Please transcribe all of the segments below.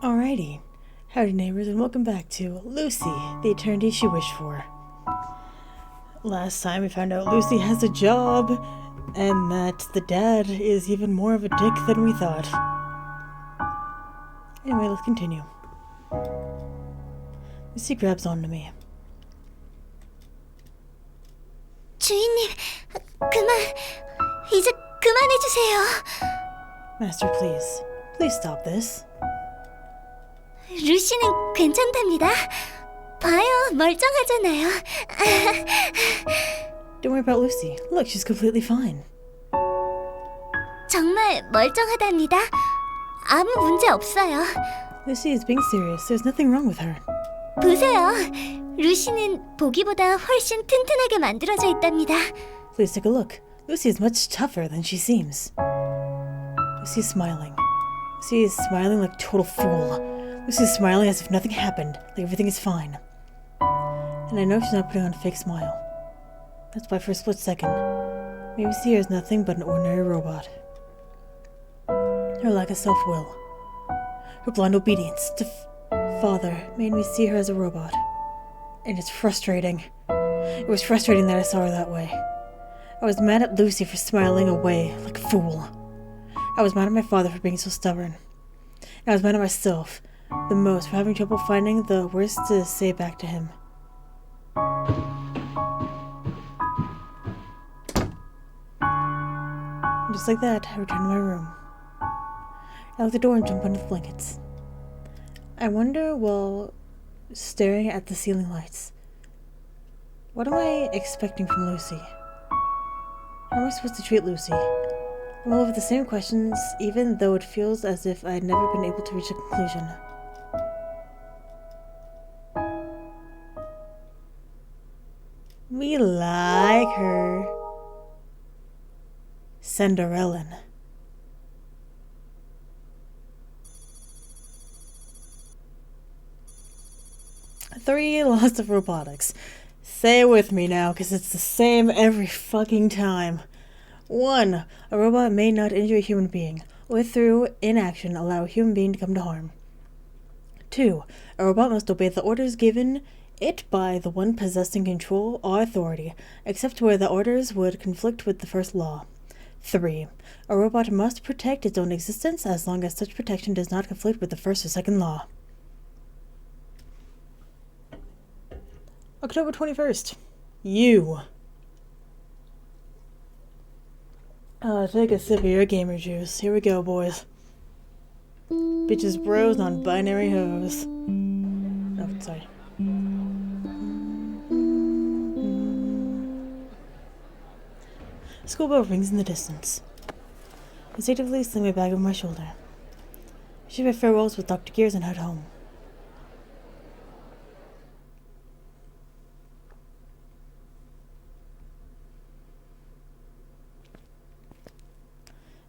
Alrighty. Howdy neighbors and welcome back to Lucy, the eternity she wished for. Last time we found out Lucy has a job and that the dad is even more of a dick than we thought. Anyway, let's continue. Lucy grabs onto me. 주인님, 이제 그만해주세요. Master, please. Please stop this. 루시는 괜찮답니다. 봐요, 멀쩡하잖아요. Don't worry about Lucy. Look, she's completely fine. 정말 멀쩡하답니다. 아무 문제 없어요. Lucy is being serious. There's nothing wrong with her. 보세요. 루시는 보기보다 훨씬 튼튼하게 만들어져 있답니다. Please take a look. Lucy is much tougher than she seems. Lucy's smiling. Lucy is smiling like a total fool. Lucy's smiling as if nothing happened, like everything is fine. And I know she's not putting on a fake smile. That's why for a split second, maybe see her as nothing but an ordinary robot. Her lack of self-will, her blind obedience to Father made me see her as a robot. And it's frustrating. It was frustrating that I saw her that way. I was mad at Lucy for smiling away like a fool. I was mad at my father for being so stubborn. And I was mad at myself the most for having trouble finding the words to say back to him. And just like that, I returned to my room. I locked the door and jumped under the blankets. I wonder, while staring at the ceiling lights, what am I expecting from Lucy? How am I supposed to treat Lucy? I'm all over the same questions, even though it feels as if I had never been able to reach a conclusion. We like her. Cinderella. Three laws of robotics. Say it with me now, because it's the same every fucking time. 1. A robot may not injure a human being, or through inaction allow a human being to come to harm. 2. A robot must obey the orders given it by the one possessing control or authority, except where the orders would conflict with the first law. 3. A robot must protect its own existence as long as such protection does not conflict with the first or second law. October 21st. You. Take a sip of your gamer juice. Here we go, boys. Bitches bros on binary hoes. Oh, sorry. School bell rings in the distance. Instinctively sling my bag over my shoulder. I shake my farewells with Dr. Gears and head home.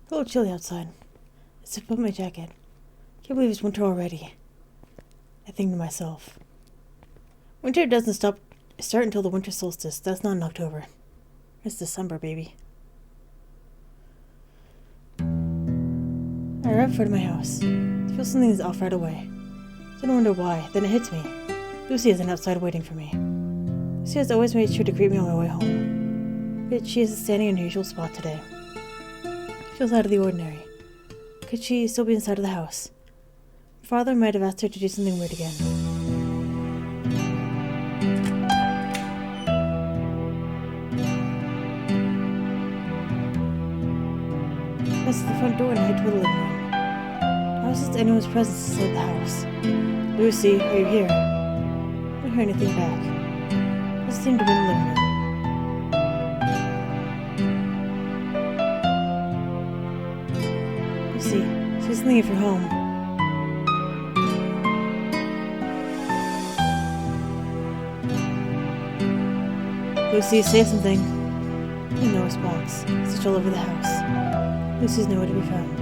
It's a little chilly outside. I zip up my jacket. Can't believe it's winter already. I think to myself. Winter doesn't start until the winter solstice. That's not in October. It's December, baby. I arrive in front of my house. I feel something is off right away. Then I wonder why. Then it hits me. Lucy isn't outside waiting for me. Lucy has always made sure to greet me on my way home. But she isn't standing in her usual spot today. Feels out of the ordinary. Could she still be inside of the house? Her father might have asked her to do something weird again. I pass the front door and head toward the living room. How is this anyone's presence inside the house? Lucy, are you here? I don't hear anything back. I seem to be in the living room. Say something if you're home. Lucy, say something. And no response. Search all over the house. Lucy's nowhere to be found.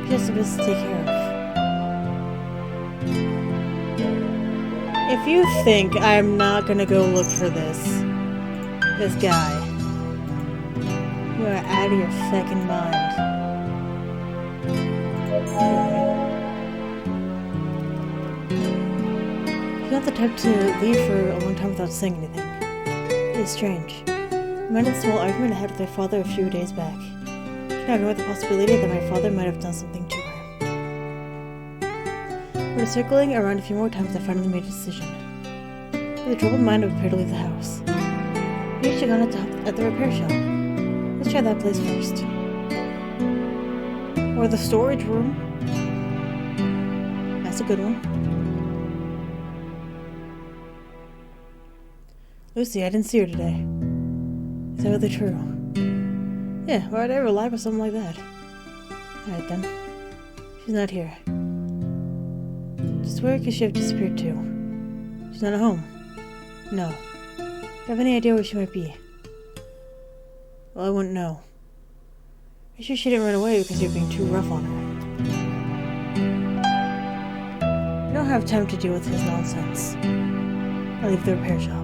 She has a business to take care of. If you think I'm not gonna go look for this guy, you are out of your fucking mind. not the type to leave for a long time without saying anything. It is strange. I reminded the small argument I had with my father a few days back. I cannot ignore the possibility that my father might have done something to her. After circling around a few more times, I finally made a decision. With a troubled mind, I prepared to leave the house. We each had gone out to help at the repair shop. Let's try that place first. Or the storage room. That's a good one. Lucy, I didn't see her today. Is that really true? Yeah, why'd I ever lie about something like that? Alright then. She's not here. Just where could she have disappeared to? She's not at home. No. Do you have any idea where she might be? Well, I wouldn't know. Are you sure she didn't run away because you're being too rough on her? I don't have time to deal with his nonsense. I'll leave the repair shop.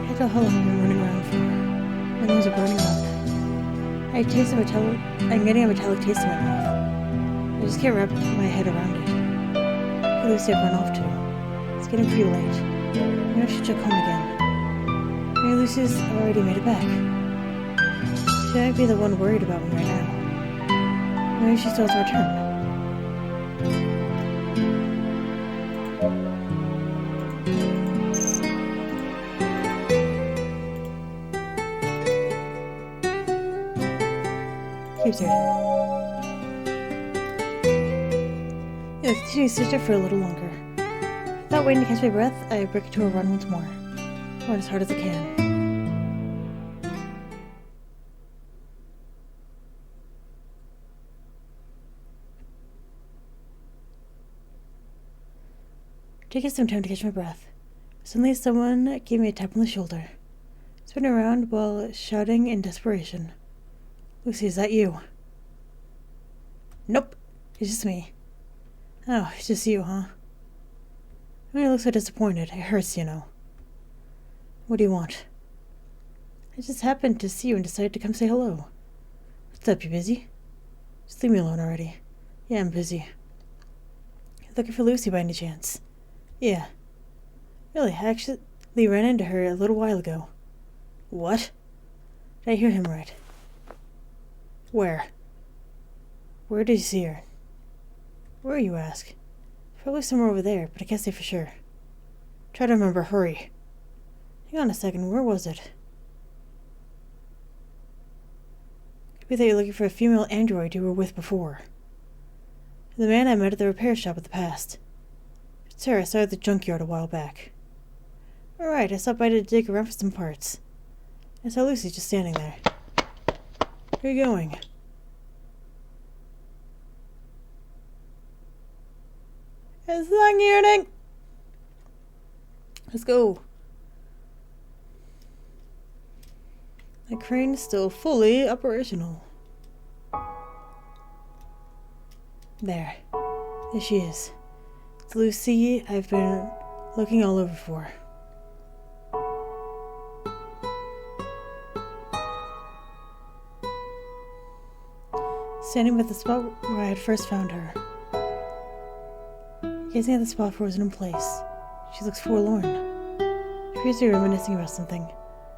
I don't know how long I've been running around for. My lungs are burning up. I'm getting a metallic taste in my mouth. I just can't wrap my head around it. Where Lucy have run off to? It's getting pretty late. Maybe I should check home again. Maybe Lucy's already made it back. She might be the one worried about me right now. Maybe she still has to return. Keeps her. Yeah, continue to sit there for a little longer. Without waiting to catch my breath, I break into a run once more. Run as hard as I can. Taking some time to catch my breath. Suddenly someone gave me a tap on the shoulder. Spinning around while shouting in desperation. Lucy, is that you? Nope. It's just me. Oh, it's just you, huh? I mean, you look so disappointed. It hurts, you know. What do you want? I just happened to see you and decided to come say hello. What's up, you busy? Just leave me alone already. Yeah, I'm busy. Looking for Lucy by any chance? Yeah. Really, I actually ran into her a little while ago. What? Did I hear him right? Where? Where did you see her? Where, you ask? Probably somewhere over there, but I can't say for sure. Try to remember, hurry. Hang on a second, where was it? Could be that you're looking for a female android you were with before. The man I met at the repair shop in the past. It's her I saw at the junkyard a while back. Alright, I stopped by to dig around for some parts. I saw Lucy just standing there. Where are you going? It's long yearning. Let's go. The crane is still fully operational. There she is. It's Lucy I've been looking all over for. Standing at the spot where I had first found her. Gazing at the spot frozen in place. She looks forlorn. She appears to be reminiscing about something.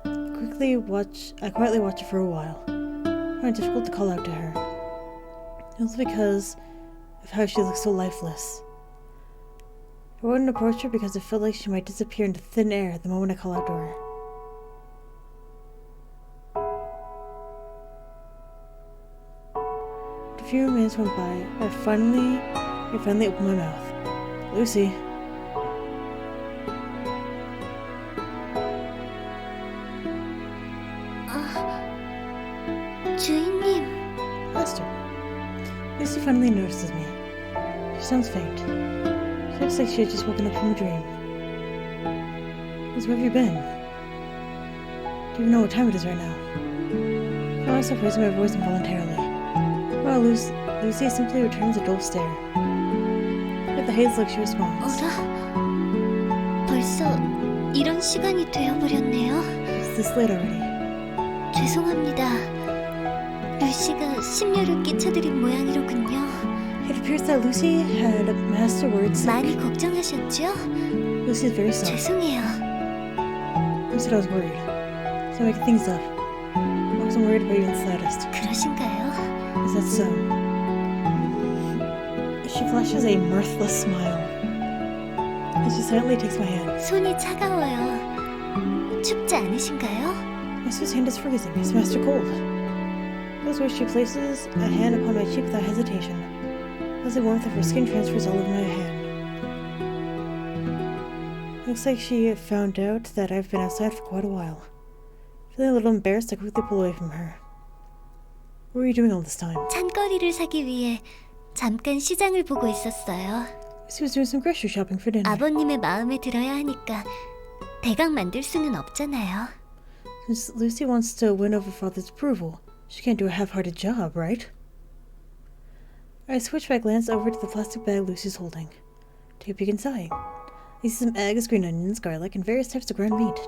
I quietly watch her for a while. I find it difficult to call out to her. Also because of how she looks so lifeless. I wouldn't approach her because it felt like she might disappear into thin air the moment I call out to her. A few minutes went by. I finally opened my mouth. Lucy. 주인님. Master. Lucy finally notices me. She sounds faint. She looks like she had just woken up from a dream. Liz, where have you been? Do you even know what time it is right now? found myself raising my voice involuntarily. Wow, Lucy simply returns a dull stare. With the haze look, she responds. 어라? 벌써 이런 시간이 되어버렸네요. Is this late already? 죄송합니다. 루시가 심려를 끼쳐드린 모양이로군요. It appears that Lucy had master words. 많이 걱정하셨죠? Lucy is very sorry. 죄송해요. I said I was worried. So making things up. I wasn't worried about you in the slightest. 그러신가요? Is that so? She flashes a mirthless smile. And she silently takes my hand. 손이 차가워요. 춥지 않으신가요? Master's hand is freezing. Is Master cold? Those words she places a hand upon my cheek without hesitation. As the warmth of her skin transfers all over my hand. Looks like she found out that I've been outside for quite a while. Feeling a little embarrassed, I quickly pull away from her. What were you doing all this time? 찬거리를 사기 위해 잠깐 시장을 보고 있었어요. Lucy was doing some grocery shopping for dinner. 아버님의 마음에 들어야 하니까 대강 만들 수는 없잖아요. Since Lucy wants to win over Father's approval, she can't do a half-hearted job, right? I switch my glance over to the plastic bag Lucy's holding. Take a peek inside. I see some eggs, green onions, garlic, and various types of ground meat.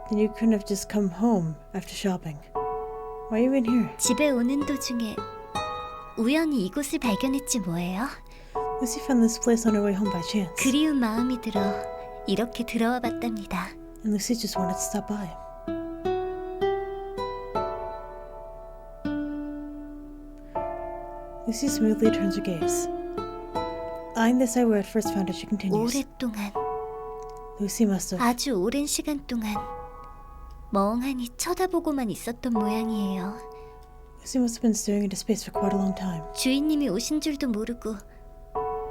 Then you couldn't have just come home after shopping. Why are you in here? 집에 오는 도중에 우연히 이곳을 발견했지 뭐예요. Lucy found this place on her way home by chance. 그리운 마음이 들어 이렇게 들어와 봤답니다. And Lucy just wanted to stop by. Lucy smoothly turns her gaze. Eyeing the side where I first found it, she continues. 오랫동안, Lucy must have. 아주 오랜 시간 동안 멍하니 쳐다보고만 있었던 모양이에요. Lucy must have been staring into space for quite a long time. 주인님이 오신 줄도 모르고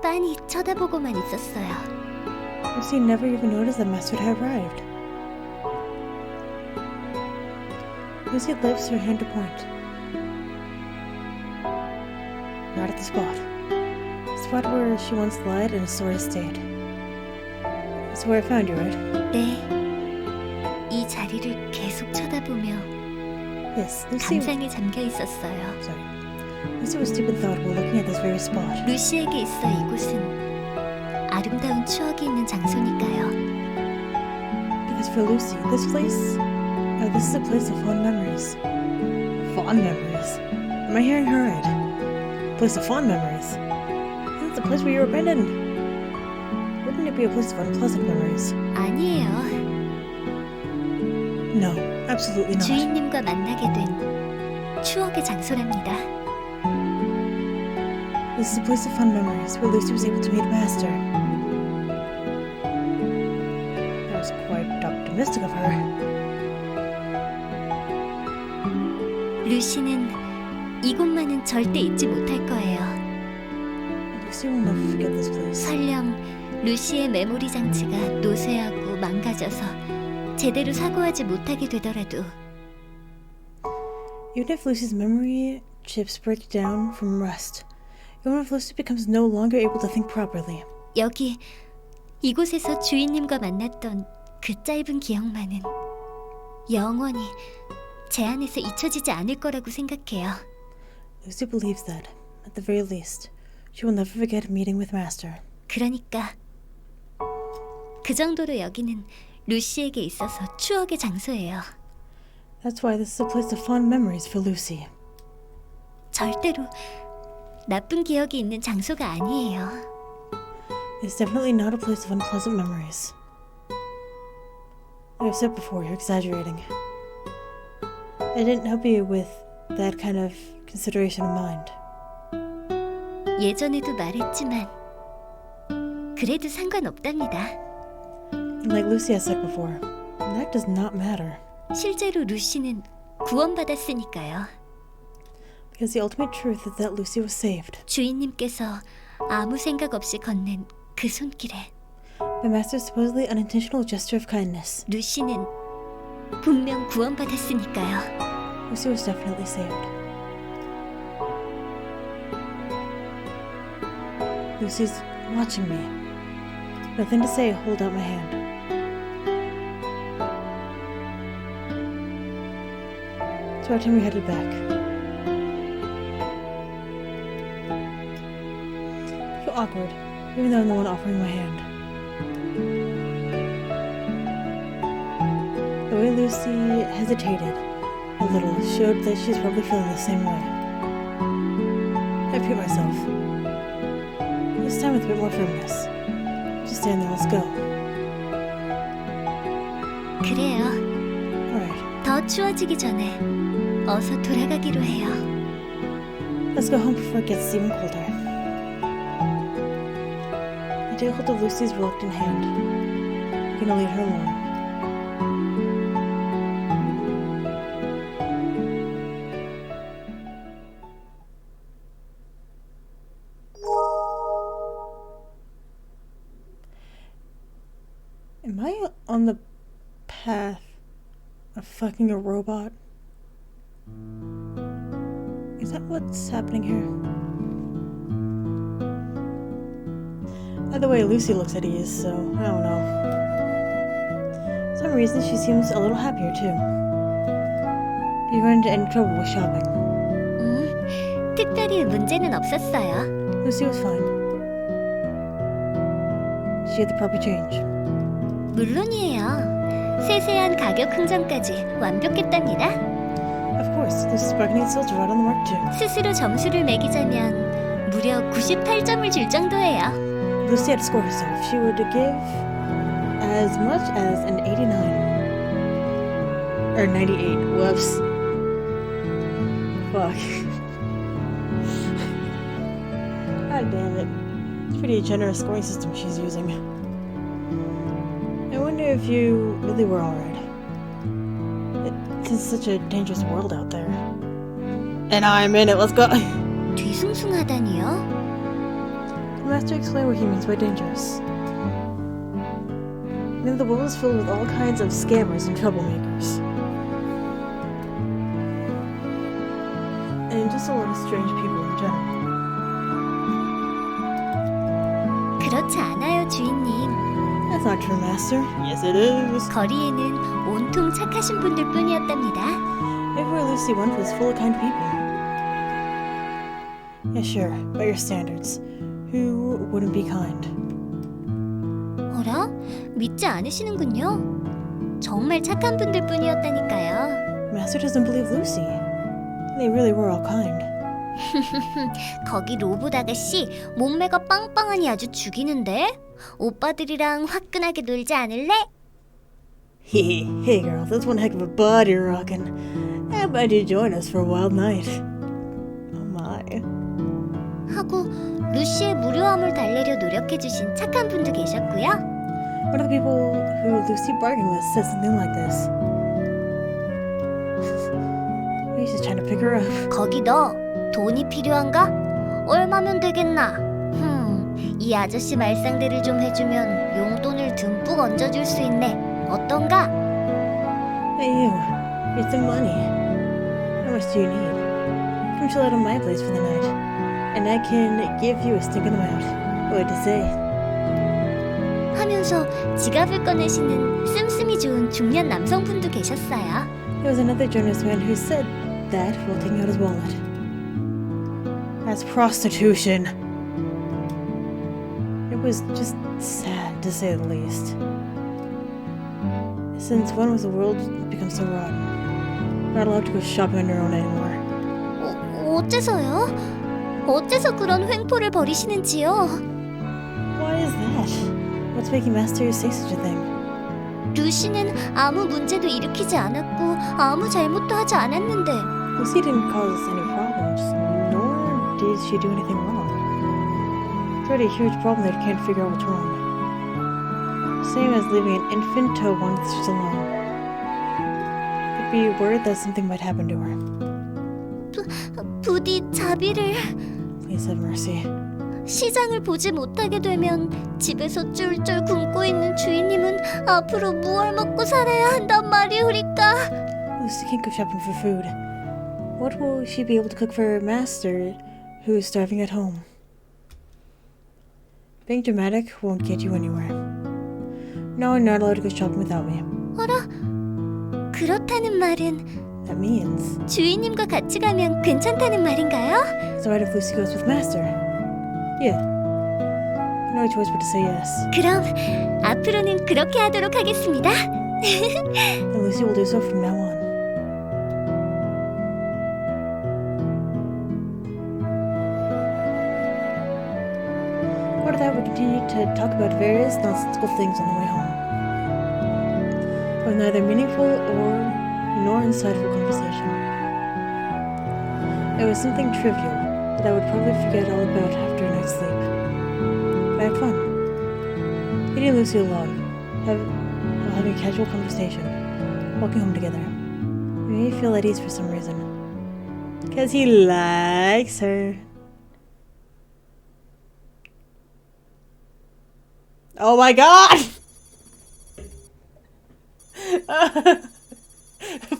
빤히 쳐다보고만 있었어요. Lucy never even noticed that Master had arrived. Lucy lifts her hand to point. Right at the spot. The spot where she once lied in a sorry state. That's where I found you, right? 네, 이 자리를 계속 쳐다보며 Yes, Lucy. 감상에 잠겨 있었어요. Sorry. Lucy was deep in thought while looking at this very spot. 루시에게 있어 이곳은 아름다운 추억이 있는 장소니까요. Because for Lucy, this is a place of fond memories. Fond memories? Am I hearing her right? Place of fond memories? That's the place where you were abandoned. Wouldn't it be a place of unpleasant memories? 아니에요. No, absolutely not. 주인님과 만나게 된 추억의 장소랍니다. This is a place of fond memories where Lucy was able to meet Master. That was quite optimistic of her. 루시는 이곳만은 절대 잊지 못할 거예요. Lucy will never forget this place. 설령 루시의 메모리 장치가 노쇠하고 망가져서 제대로 사고하지 못하게 되더라도 Even if Lucy's memory chips break down from rust, even if Lucy becomes no longer able to think properly, 여기 이곳에서 주인님과 만났던 그 짧은 기억만은 영원히 제 안에서 잊혀지지 않을 거라고 생각해요. Lucy believes that, at the very least, she will never forget meeting with Master. 그러니까 그 정도로 여기는 루시에게 있어서 추억의 장소예요. That's why this is a place of fond memories for Lucy. 절대로 나쁜 기억이 있는 장소가 아니에요. It's definitely not a place of unpleasant memories. Like I've said before, you're exaggerating. I didn't help you with that kind of consideration of mind. 예전에도 말했지만 그래도 상관없답니다. And like Lucy has said before, that does not matter. 실제로 루시는 구원받았으니까요. Because the ultimate truth is that Lucy was saved. 주인님께서 아무 생각 없이 건넨 그 손길에 By Master's supposedly unintentional gesture of kindness, 루시는 분명 구원받았으니까요. Lucy was definitely saved. Lucy's watching me. Nothing to say, hold out my hand. So our time we headed back. I feel awkward, even though I'm the one offering my hand. The way Lucy hesitated a little showed that she's probably feeling the same way. I repeat myself. This time with a bit more firmness. Just stand there, let's go. 그래요. Alright, 더 추워지기 전에 어서 돌아가기로 해요. let's go home before it gets even colder. I take hold of Lucy's reluctant hand. I'm gonna leave her alone. Am I on the path of fucking a robot? Is that what's happening here? Either way, Lucy looks at ease, so I don't know. For some reason, she seems a little happier too. Do you run into any trouble with shopping? 특별히 문제는 없었어요. Lucy was fine. She had the proper change. 물론이에요. 세세한 가격 흥정까지 완벽했답니다. Of course, Lucy's bargaining skills are right on the mark too. 스스로 점수를 매기자면 무려 98점을 줄 정도예요. Lucy had to score herself. She would give as much as an 89. Or 98. Whoops. Fuck. God damn it. It's a pretty generous scoring system she's using. I wonder if you really were alright. It's such a dangerous world out there. And I'm in it, let's go! 뒤숭숭하다니요? The master explained what he means by dangerous. I mean, the world is filled with all kinds of scammers and troublemakers. And just a lot of strange people in general. 그렇지 않아요, 주인님. That's not true, Master. Yes, it is. 거리에는 온통 착하신 분들 뿐이었답니다. Everywhere Lucy went was full of kind people. Yeah, sure, by your standards. Who wouldn't be kind? 어라? 믿지 않으시는군요. 정말 착한 분들 뿐이었다니까요. Master doesn't believe Lucy. They really were all kind. 거기 로봇 아가씨 몸매가 빵빵하니 아주 죽이는데? 오빠들이랑 화끈하게 놀지 않을래? Hey girl, that's one heck of a body you're rocking. How about you join us for a wild night? Oh my. 하고 루시의 무료함을 달래려 노력해주신 착한 분도 계셨고요. One of the people who Lucy bargained with said something like this. He's just trying to pick her up. 거기 너 돈이 필요한가? 얼마면 되겠나? 이 아저씨 말상대를 좀 해주면 용돈을 듬뿍 얹어줄 수 있네. 어떤가? Hey you, here's some money. How much do you need? Come chill out at my place for the night, and I can give you a stinking amount. What to say? 하면서 지갑을 꺼내시는 씀씀이 좋은 중년 남성분도 계셨어요. There was another generous man who said that while taking out his wallet. That's prostitution. It was just sad, to say the least. Since when was the world become so rotten? Not allowed to go shopping on your own anymore. 어째서요? 어째서 그런 횡포를 벌이시는지요? Why is that? What's making Master say such a thing? 루시는 아무 문제도 일으키지 않았고 아무 잘못도 하지 않았는데 Lucy didn't cause us any problems, nor did she do anything wrong. It's already a huge problem that you can't figure out what's wrong. Same as leaving an infant to one just alone. I'd be worried that something might happen to her. 부디 자비를 Please have mercy. 시장을 보지 못하게 되면 집에서 쫄쫄 굶고 있는 주인님은 앞으로 무얼 먹고 살아야 한단 말이오리까. Lucy can't go shopping for food. What will she be able to cook for her master who is starving at home? Being dramatic won't get you anywhere. No, I'm not allowed to go shopping without me. 어라? 그렇다는 말은 That means 주인님과 같이 가면 괜찮다는 말인가요? it's alright if Lucy goes with Master. Yeah. No choice but to say yes. 그럼 앞으로는 그렇게 하도록 하겠습니다. And Lucy will do so from now on. After that, we continued to talk about various nonsensical things on the way home. It was neither meaningful nor insightful conversation. It was something trivial that I would probably forget all about after a night's sleep. But I had fun. Meeting Lucy alone, while having a casual conversation, walking home together, made me feel at ease for some reason. Because he likes her. Oh my god!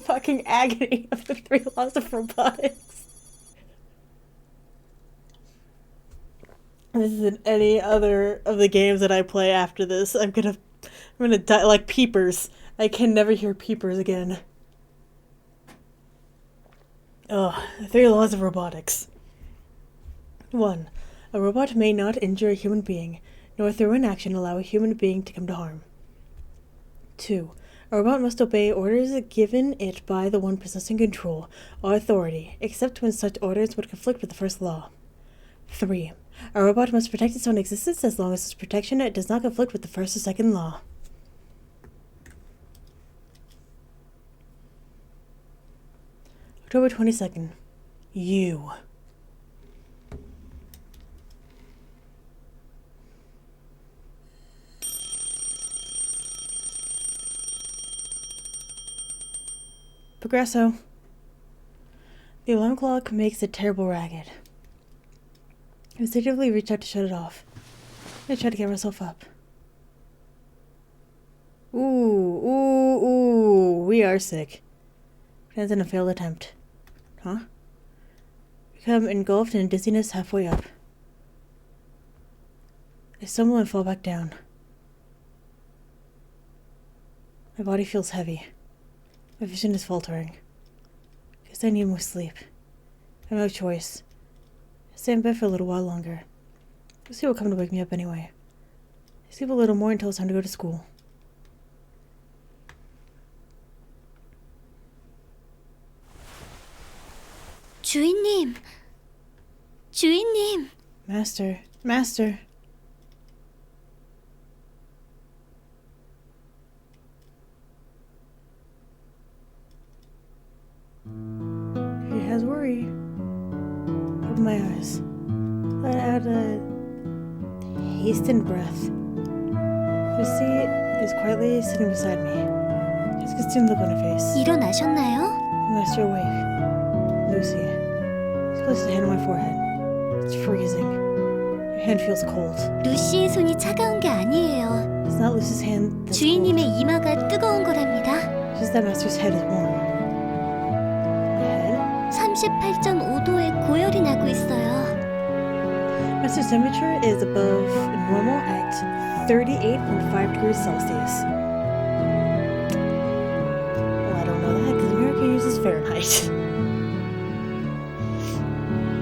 Fucking agony of the 3 laws of robotics. This isn't any other of the games that I play after this. I'm gonna die like peepers. I can never hear peepers again. Ugh, the 3 laws of robotics. 1. A robot may not injure a human being, nor through inaction allow a human being to come to harm. 2. A robot must obey orders given it by the one possessing control or authority, except when such orders would conflict with the first law. 3. A robot must protect its own existence as long as its protection does not conflict with the first or second law. October 22nd. You. Progresso. The alarm clock makes a terrible racket. I instinctively reach out to shut it off. I try to get myself up. Ooh, we are sick. Ends in a failed attempt. Huh? Become engulfed in dizziness halfway up. I stumble and fall back down. My body feels heavy. My vision is faltering. Guess I need more sleep. I have no choice. I stay in bed for a little while longer. Lucy will come to wake me up anyway. I sleep a little more until it's time to go to school. 주인님. 주인님. Master. She has worry. Open my eyes. Let out a hastened breath. Lucy is quietly sitting beside me. She has a concerned look on her face. 일어나셨나요? Master awake. Lucy. She places a hand on my forehead. It's freezing. Your hand feels cold. 루시의 손이 차가운 게 아니에요. It's not Lucy's hand that's cold. 주인님의 이마가 뜨거운 거랍니다. It's just that Master's head is warm. Head? 38.5도의 고열이 나고 있어요. Master's temperature is above normal at 38.5 degrees Celsius. Well, I don't know that because American uses Fahrenheit.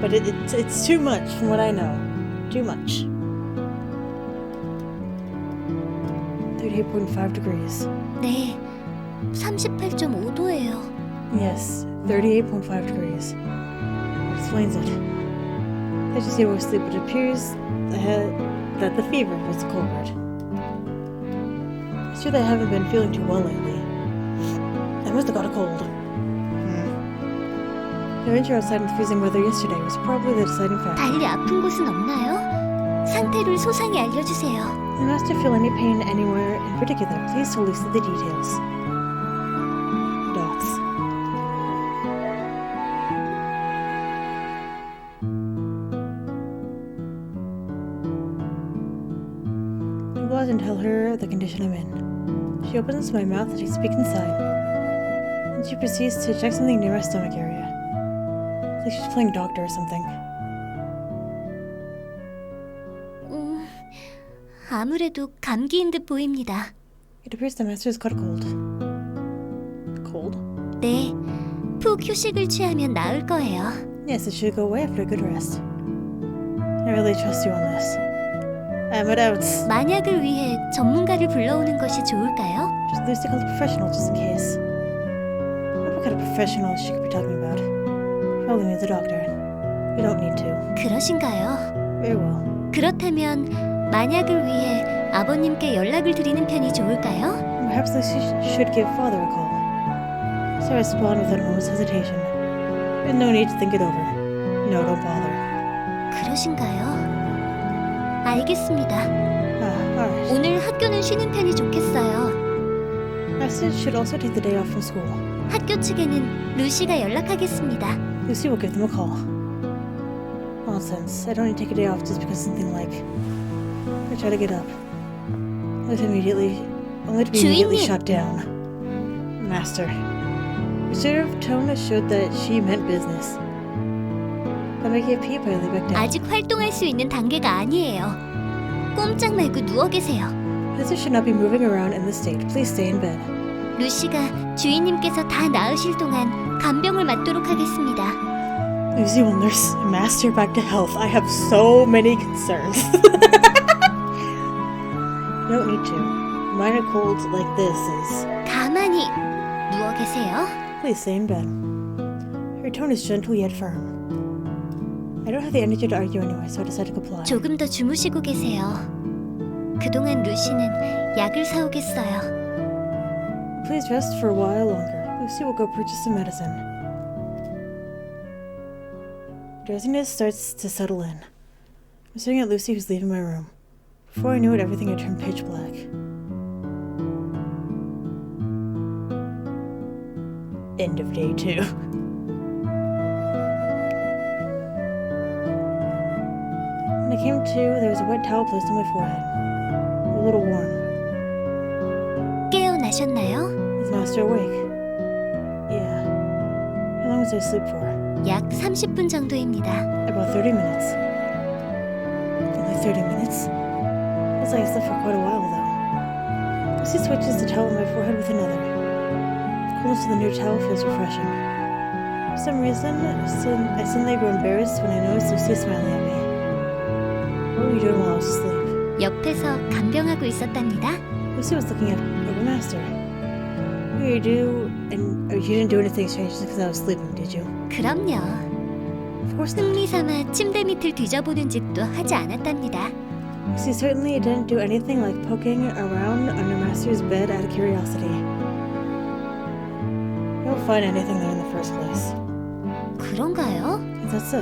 But it's too much from what I know. Too much. 38.5 degrees. 네, 38.5도예요. Yes, 38.5 degrees. Explains it. I just need more sleep, but it appears that the fever was the culprit. It's true that I haven't been feeling too well lately. I must have got a cold. The adventure outside in the freezing weather yesterday was probably the deciding factor. 달리 아픈 곳은 없나요? 상태를 소상히 알려주세요. Did Master feel any pain anywhere in particular? Please tell Lucy the details. Dots. I go out and tell her the condition I'm in. She opens my mouth and she speaks inside. And she proceeds to check something near my stomach area. It's like she's playing doctor or something. 아무래도 감기인 듯 보입니다. It appears the Master's got a cold. Cold? 네, 푹 휴식을 취하면 나을 거예요. Yes, it should go away after a good rest. I really trust you on this. But outs. 만약을 위해 전문가를 불러오는 것이 좋을까요? Just Lucy called a professional just in case. What kind of professional she could be talking about? Probably needs a doctor. You don't need to. 그러신가요? Very well. 그렇다면 만약을 위해 아버님께 연락을 드리는 편이 좋을까요? Perhaps Lucy should give father a call. Sarah responded without a moment's hesitation. And no need to think it over. No, don't bother. 그러신가요? 알겠습니다. Alright. 오늘 학교는 쉬는 편이 좋겠어요. Master should also take the day off from school. 학교 측에는 루시가 연락하겠습니다. Lucy will give them a call. Nonsense. I don't need to take a day off just because something like... I try to get up. Only to be immediately 주인님! shut down. Master. Her sort of tone showed that she meant business. By making a pee, I lay back down. 아직 활동할 수 있는 단계가 아니에요. 꼼짝 말고 누워 계세요. Master should not be moving around in this state. Please stay in bed. 루시가 주인님께서 다 나으실 동안 간병을 맡도록 하겠습니다. Lucy will nurse Master back to health. I have so many concerns. You don't need to. Minor colds like this is... 가만히 누워 계세요. Please stay in bed. Her tone is gentle yet firm. I don't have the energy to argue anyway, so I decided to comply. 조금 더 주무시고 계세요. 그동안 루시는 약을 사오겠어요. Please rest for a while longer. Lucy will go purchase some medicine. Drowsiness starts to settle in. I'm staring at Lucy, who's leaving my room. Before I knew it, everything had turned pitch black. End of day 2. When I came to, there was a wet towel placed on my forehead. A little warm. 깨어나셨나요? Is Master awake? Yeah. How long was I asleep for? 약 30분 정도입니다. About 30 minutes. Only 30 minutes? Feels like I slept for quite a while, though. Lucy switches the towel on my forehead with another. The coolness of the new towel feels refreshing. For some reason, I suddenly grew embarrassed when I noticed Lucy smiling at me. What were you doing while I was asleep? 옆에서 간병하고 있었답니다. Lucy was looking at over Master. You didn't do anything strange just because I was sleeping, did you? 그럼요. Of course not. 흥미삼아 침대 밑을 뒤져보는 짓도 하지 않았답니다. Lucy certainly didn't do anything like poking around under Master's bed out of curiosity. You won't find anything there in the first place. 그런가요? Is that so?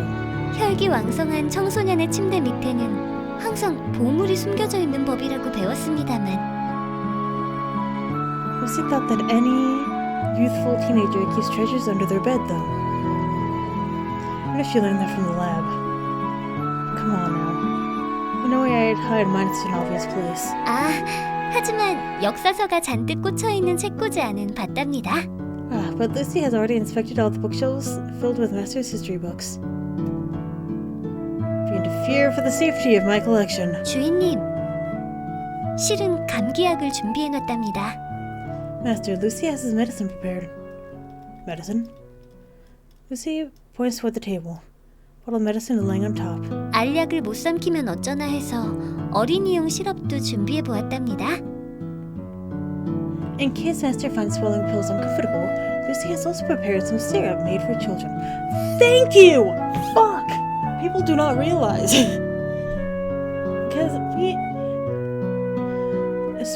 혈기왕성한 청소년의 침대 밑에는 항상 보물이 숨겨져 있는 법이라고 배웠습니다만 Lucy thought that any youthful teenager keeps treasures under their bed, though. What if she learned that from the lab? Come on now. No way I'd hide mine in such an obvious place. 하지만 역사서가 잔뜩 꽂혀있는 책꽂이 안은 봤답니다. But Lucy has already inspected all the bookshelves filled with Master's history books. Begin to fear for the safety of my collection. 주인님, 실은 감기약을 준비해놨답니다. Master, Lucy has his medicine prepared. Medicine? Lucy points toward the table. Bottle of medicine is laying on top. 알약을 못 삼키면 어쩌나 해서 어린이용 시럽도 준비해보았답니다. In case Master finds swallowing pills uncomfortable, Lucy has also prepared some syrup made for children. Thank you! Fuck! People do not realize. Because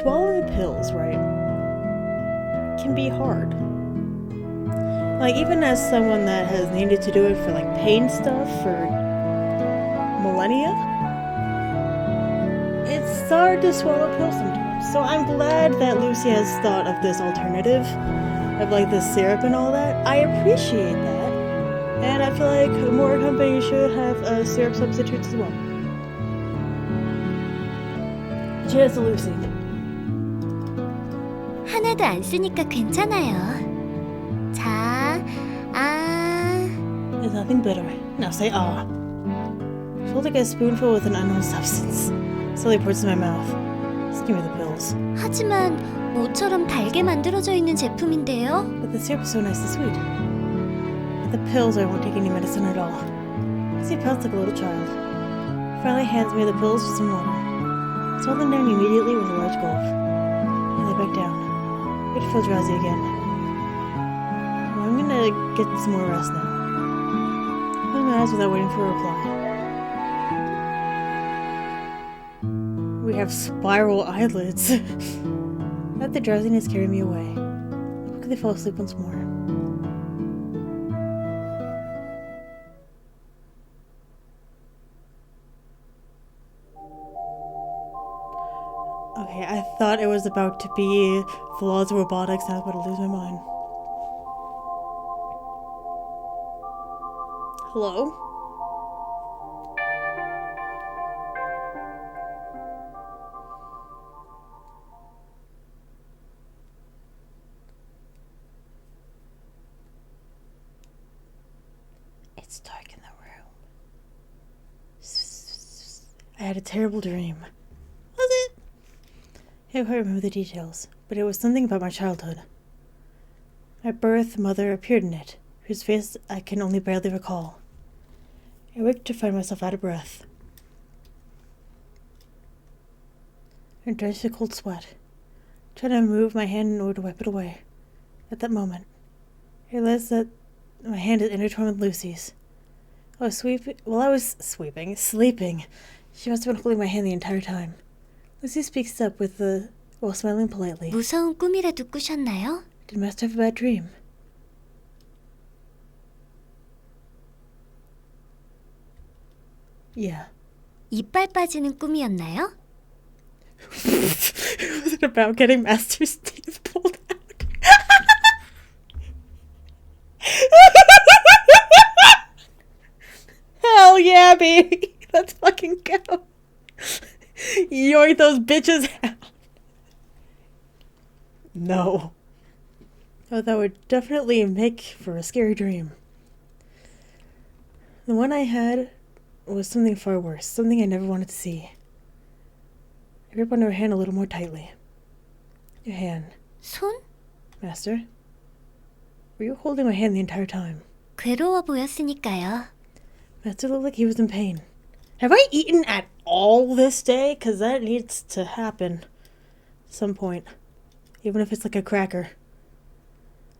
swallowing pills, right, can be hard. Like, even as someone that has needed to do it for, like, pain stuff for millennia, it's hard to swallow pills sometimes. So I'm glad that Lucy has thought of this alternative, of, like, the syrup and all that. I appreciate that. And I feel like more companies should have syrup substitutes as well. Cheers to Lucy. 하나도 안 쓰니까 괜찮아요. 자, There's nothing bitter. Now say ah. She holds like a spoonful with an unknown substance. Slowly pours in my mouth. Just give me the pills. 하지만 모처럼 달게 만들어져 있는 제품인데요. But the syrup is so nice and sweet. The pills, or I won't take any medicine at all. Lucy pouts like a little child. Finally hands me the pills with some water. I swallow them down immediately with a large gulp. I lay back down. I feel drowsy again. Well, I'm gonna get some more rest now. I close my eyes without waiting for a reply. We have spiral eyelids. Let the drowsiness carry me away. I quickly fall asleep once more. Okay, I thought it was about to be the laws of robotics, and I was about to lose my mind. Hello? It's dark in the room. I had a terrible dream. Was it? I can't quite remember the details, but it was something about my childhood. My birth mother appeared in it, whose face I can only barely recall. I waked to find myself out of breath. I drenched in cold sweat, trying to move my hand in order to wipe it away. At that moment, I realized that my hand is intertwined with Lucy's. Sleeping. She must have been holding my hand the entire time. Lucy speaks up while smiling politely. 무서운 꿈이라도 꾸셨나요? Did Master have a bad dream? Yeah. 이빨 빠지는 꿈이었나요? Was it about getting Master's teeth pulled out? Hell yeah, baby! Let's fucking go! Yoink those bitches out! No. Oh, that would definitely make for a scary dream. The one I had was something far worse, something I never wanted to see. I grip onto her hand a little more tightly. Your hand. 손? Master? Were you holding my hand the entire time? 괴로워 보였으니까요. Master looked like he was in pain. Have I eaten at all this day? Because that needs to happen at some point. Even if it's like a cracker.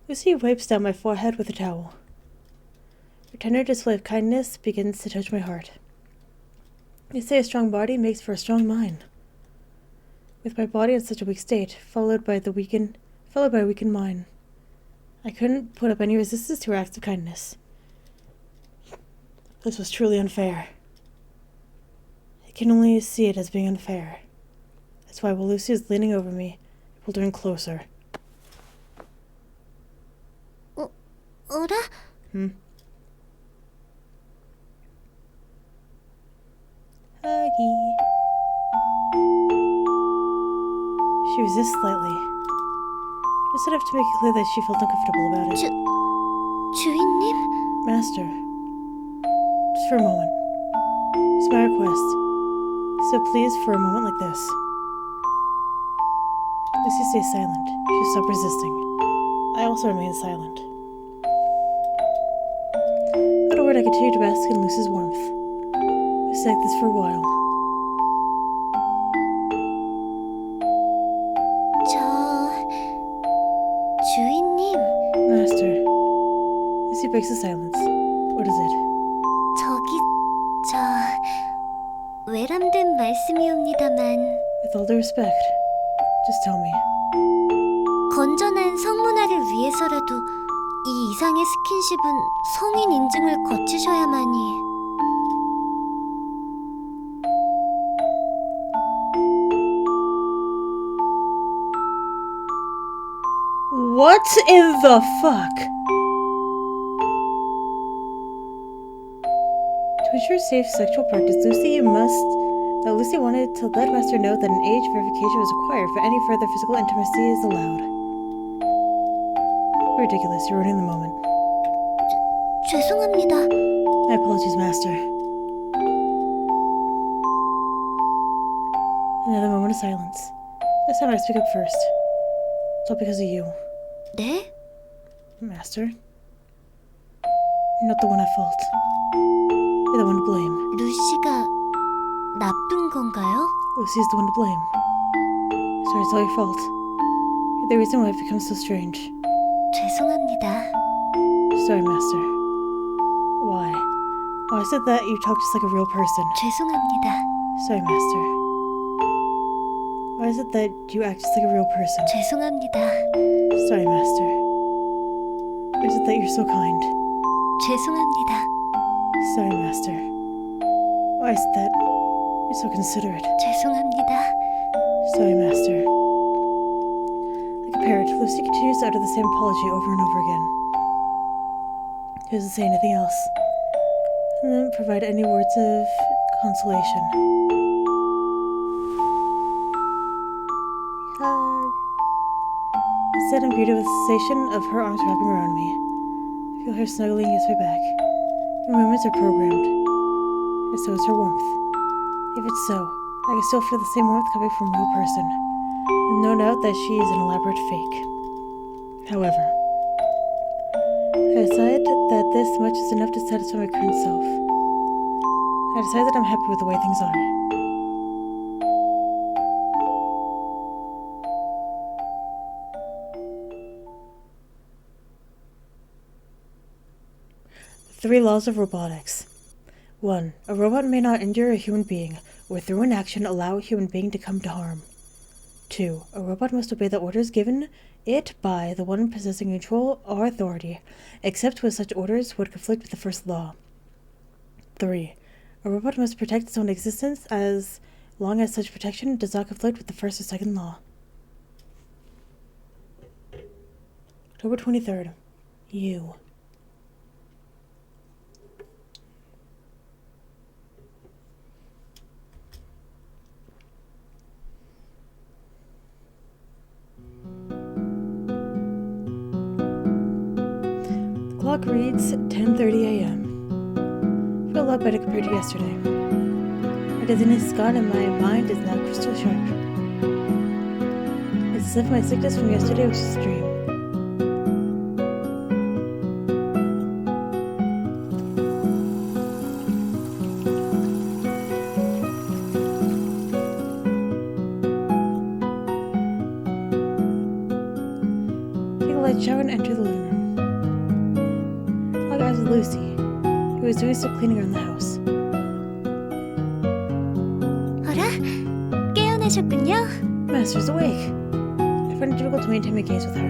Lucy wipes down my forehead with a towel. Her tender display of kindness begins to touch my heart. They say a strong body makes for a strong mind. With my body in such a weak state, followed by a weakened mind, I couldn't put up any resistance to her acts of kindness. This was truly unfair. I can only see it as being unfair. That's why while Lucy is leaning over me, I pulled her in closer. 어라? Huggy. She resists slightly. Just enough to make it clear that she felt uncomfortable about it. 주인님? Master. Just for a moment. It's my request. So please, for a moment like this. Lucy stays silent. She stopped resisting. I also remain silent. Without a word, I continue to bask in Lucy's warmth. We stayed like this for a while. 주인님. Master. Lucy breaks the silence. What is it? 외람된 말씀이옵니다만 With all due respect, just tell me. 건전한 성문화를 위해서라도 이 이상의 스킨십은 성인 인증을 거치셔야만이. What in the fuck? To ensure safe sexual practice, Lucy wanted to let Master know that an age verification was required for any further physical intimacy is allowed. Ridiculous, you're ruining the moment. 죄송합니다. My apologies, Master. Another moment of silence. This time I speak up first. It's all because of you. 네? Master? You're not the one at fault. You're the one to blame. 루시가 나쁜 건가요? Lucy's the one to blame. Sorry, it's all your fault. You're the reason why I've become so strange. 죄송합니다. Sorry, Master. Why? Oh, I said that you talk just like a real person. 죄송합니다. Sorry, Master. Why is it that you act just like a real person? 죄송합니다. Sorry, Master. Why is it that you're so kind? 죄송합니다. Sorry, Master. Why is it that you're so considerate? 죄송합니다. Sorry, Master. Like a parrot, Lucy continues to utter the same apology over and over again. She doesn't say anything else, and doesn't provide any words of consolation. Hug. Instead, I'm greeted with the sensation of her arms wrapping around me. I feel her snuggling against my back. Her movements are programmed, and so is her warmth. If it's so, I can still feel the same warmth coming from a real person. And no doubt that she is an elaborate fake. However, I decide that this much is enough to satisfy my current self. I decide that I'm happy with the way things are. The 3 laws of robotics. 1. A robot may not injure a human being, or through inaction allow a human being to come to harm. 2. A robot must obey the orders given it by the one possessing control or authority, except when such orders would conflict with the first law. 3. A robot must protect its own existence as long as such protection does not conflict with the first or second law. October 23rd. You. The clock reads 10:30 a.m. I feel a lot better compared to yesterday. My dizziness is gone and my mind is now crystal sharp. It's as if my sickness from yesterday was just a dream. Take a light shower and enter the living room. All guys with Lucy, who was doing some cleaning around the house. 어라? 깨어나셨군요? Master's awake. I find it difficult to maintain my gaze with her.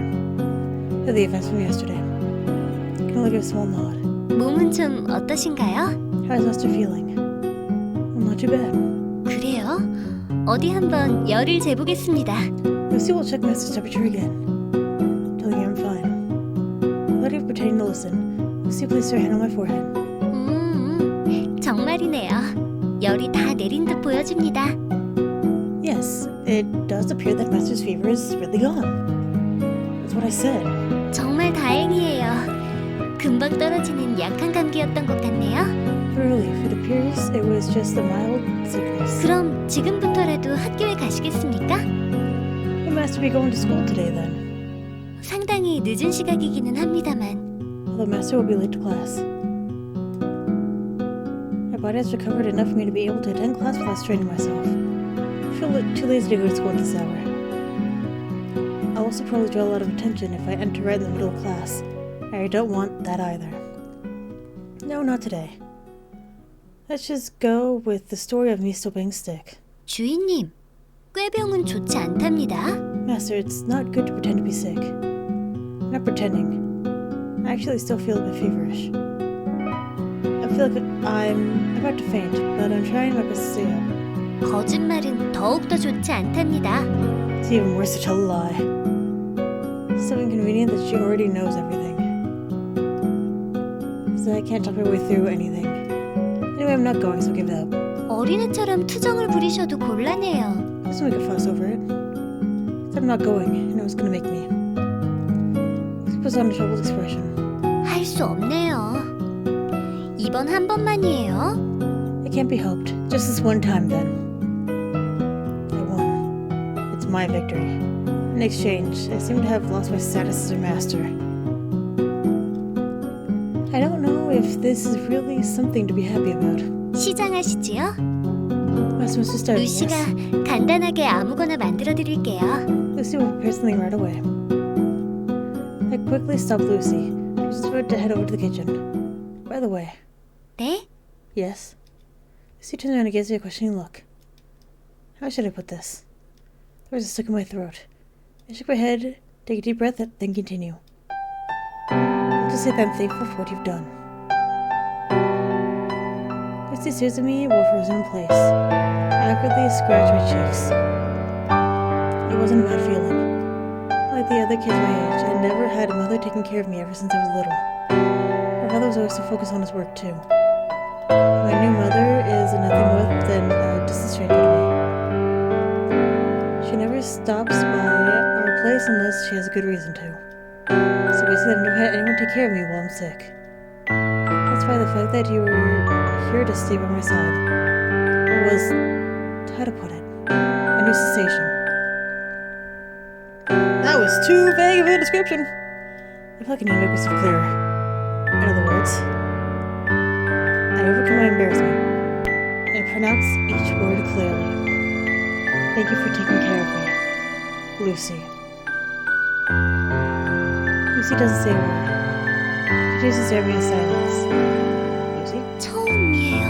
For the events from yesterday. I can only give a small nod. 몸은 좀 어떠신가요? How's Master feeling? Well, not too bad. 그래요? 어디 한번 열을 재보겠습니다. Lucy will check Master's temperature again. Telling you I'm fine. Without even pretending to listen, Lucy placed her hand on my forehead. 정말이네요. 열이 다 내린 듯 보여집니다. Yes, it does appear that Master's fever is really gone. That's what I said. 정말 다행이에요. 금방 떨어지는 약한 감기였던 것 같네요. For relief, it appears it was just a mild sickness. 그럼 지금부터라도 학교에 가시겠습니까? Will Master be going to school today then? 상당히 늦은 시각이기는 합니다만. Although Master will be late to class. My body has recovered enough for me to be able to attend class without straining myself. I feel too lazy to go to school at this hour. I'll also probably draw a lot of attention if I enter right in the middle of class. I don't want that either. No, not today. Let's just go with the story of me still being sick. 주인님, 꾀병은 좋지 않답니다. Master, it's not good to pretend to be sick. I'm not pretending. I actually still feel a bit feverish. I feel like I'm about to faint, but I'm trying my best to stay up. 거짓말은 더욱더 좋지 않답니다. It's even worse to tell a lie. It's so inconvenient that she already knows everything. So I can't talk my way through anything. Anyway, I'm not going, so give it up. 어린애처럼 투정을 부리셔도 곤란해요. Let's make a fuss over it. Said I'm not going, and it was gonna make me. He puts on a troubled expression. 할 수 없네요. 이번 한 번만이에요. It can't be helped. Just this one time, then. I won. It's my victory. In exchange, I seem to have lost my status as her master. I don't know if this is really something to be happy about. 시장하시지요? Master wants to start. 루시가 Yes. 간단하게 아무거나 만들어 드릴게요. Lucy will prepare something right away. I quickly stopped Lucy. She was about to head over to the kitchen. By the way. 네? Yes. Lucy turns around and gives me a questioning look. How should I put this? The words are stuck in my throat. I shook my head, take a deep breath, then continue. I'll just say that I'm thankful for what you've done. Lucy stares at me, while frozen in place. I awkwardly scratch my cheeks. It wasn't a bad feeling. Like the other kids my age, I never had a mother taking care of me ever since I was little. My father was always so focused on his work too. My new mother is nothing more than just a stranger to me. She never stops by our place unless she has a good reason to. So basically I've never had anyone take care of me while I'm sick. That's why the fact that you were here to stay by my side was, how to put it, a new sensation. That was too vague of a description. I feel like I need to make myself clearer. In other words, I overcome my embarrassment and pronounce each word clearly. Thank you for taking care of me, Lucy. Lucy doesn't say a word. She continues to stare at me in silence. Lucy? 처음이에요.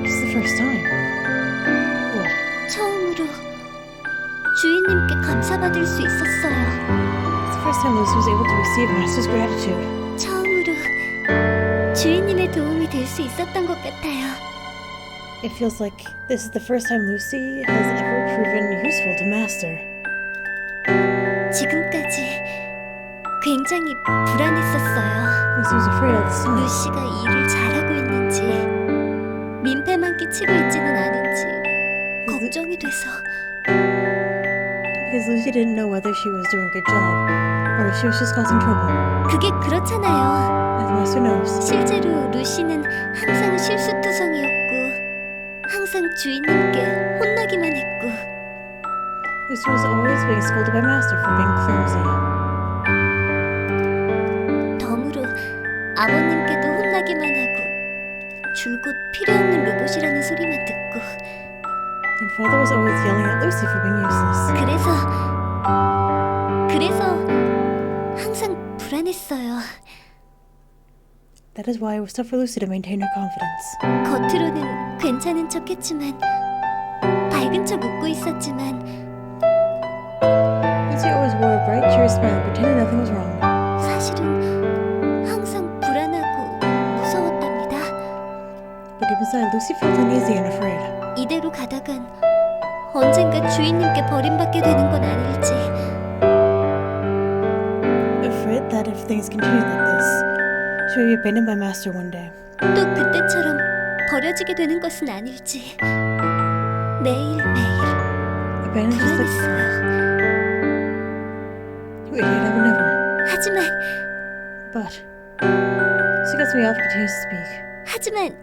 This is the first time. What? 처음으로 주인님께 감사받을 수 있었어요. It's the first time Lucy was able to receive Master's gratitude. 처음으로 주인님의 도움이 될 수 있었던 것 같아요. It feels like this is the first time Lucy has ever proven useful to Master. 지금까지 굉장히 불안했었어요. Lucy was afraid all this time. 루시가 일을 잘하고 있는지, 민폐만 끼치고 있지는 않은지 걱정이 돼서. Because Lucy didn't know whether she was doing a good job or if she was just causing trouble. 그게 그렇잖아요. As Master knows. 실제로 루시는 항상 실수투성이었고 항상 주인님께 혼나기만 했고 Lucy was always being scolded by Master for being clumsy. 덤으로 아버님께도 혼나기만 하고 줄곧 필요없는 로봇이라는 소리만 듣고 And Father was always yelling at Lucy for being useless. 그래서 항상 불안했어요. That is why it was tough for Lucy to maintain her confidence. 겉으로는 괜찮은 척했지만 밝은 척 웃고 있었지만 Lucy always wore a bright, cheery smile, pretending nothing was wrong. 사실은 항상 불안하고 무서웠답니다. But deep inside, Lucy felt uneasy and afraid. 이대로 가다간 언젠가 주인님께 버림받게 되는 건 아닐지. Afraid that if things continue like this, she may be abandoned by Master one day. 또 그때처럼 버려지게 되는 것은 아닐지. 매일매일 Abandoned just like 불안했어요. you idiot, I would never. 하지만 But she cuts me off and continues to speak. 하지만